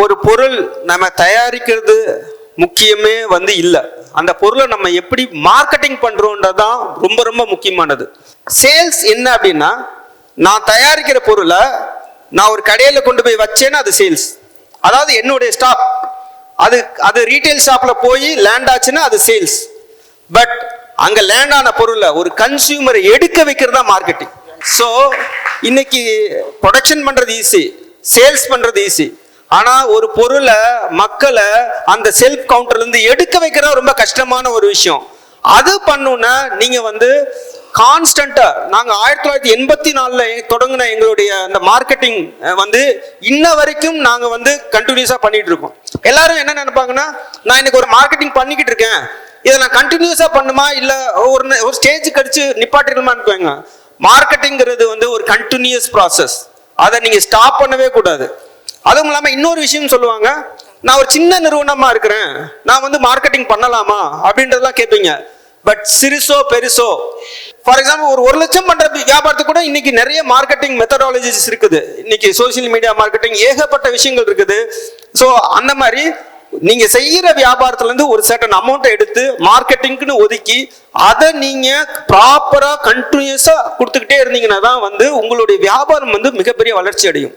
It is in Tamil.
ஒரு பொருள் நம்ம தயாரிக்கிறது முக்கியமே வந்து இல்லை, அந்த பொருளை நம்ம எப்படி மார்க்கெட்டிங் பண்றோம்ன்றதான் ரொம்ப ரொம்ப முக்கியமானது. சேல்ஸ் என்ன அப்படின்னா, நான் தயாரிக்கிற பொருளை நான் ஒரு கடையில கொண்டு போய் வச்சேன்னா அது சேல்ஸ். அதாவது என்னுடைய ஸ்டாக் அது ரீட்டைல் ஷாப்ல போய் லேண்ட் ஆச்சுன்னா அது சேல்ஸ். பட் அங்க லேண்ட் ஆன பொருளை ஒரு கன்சியூமரை எடுக்க வைக்கிறது தான் மார்க்கெட்டிங். ஸோ இன்னைக்கு ப்ரொடக்ஷன் பண்றது ஈஸி, சேல்ஸ் பண்றது ஈஸி. ஆனா ஒரு பொருளை மக்களை அந்த செல்ஃப் கவுண்டர்ல இருந்து எடுக்க வைக்கிறது ரொம்ப கஷ்டமான ஒரு விஷயம். அது பண்ணுன்னா நீங்க வந்து கான்ஸ்டன்டா, நாங்க 1984 தொடங்கின எங்களுடைய அந்த மார்க்கெட்டிங் வந்து இன்ன வரைக்கும் நாங்க வந்து கண்டினியூஸா பண்ணிட்டு இருக்கோம். எல்லாரும் என்ன நினைப்பாங்கன்னா, நான் இன்னைக்கு ஒரு மார்க்கெட்டிங் பண்ணிக்கிட்டு இருக்கேன், இதை நான் கண்டினியூஸா பண்ணுமா இல்ல ஒரு ஸ்டேஜ் கடிச்சு நிப்பாட்டிடணுமான்னு. மார்க்கெட்டிங்கிறது வந்து ஒரு கண்டினியூஸ் ப்ராசஸ், அதை நீங்க ஸ்டாப் பண்ணவே கூடாது. அதுவும் இல்லாம இன்னொரு விஷயம் சொல்லுவாங்க, நான் ஒரு சின்ன நிறுவனமா இருக்கிறேன், நான் வந்து மார்க்கெட்டிங் பண்ணலாமா அப்படின்றதெல்லாம் கேட்பீங்க. பட் சிறுசோ பெருசோ, ஃபார் எக்ஸாம்பிள் ஒரு 1 லட்சம் பண்ற வியாபாரத்துக்கு கூட இன்னைக்கு நிறைய மார்க்கெட்டிங் மெத்தடாலஜிஸ் இருக்குது. இன்னைக்கு சோசியல் மீடியா மார்க்கெட்டிங் ஏகப்பட்ட விஷயங்கள் இருக்குது. ஸோ அந்த மாதிரி நீங்க செய்யற வியாபாரத்துல இருந்து ஒரு சர்டன் அமௌண்ட்டை எடுத்து மார்க்கெட்டிங்னு ஒதுக்கி அதை நீங்க ப்ராப்பரா கண்டினியூஸா கொடுத்துக்கிட்டே இருந்தீங்கன்னா தான் வந்து உங்களுடைய வியாபாரம் வந்து மிகப்பெரிய வளர்ச்சி அடையும்.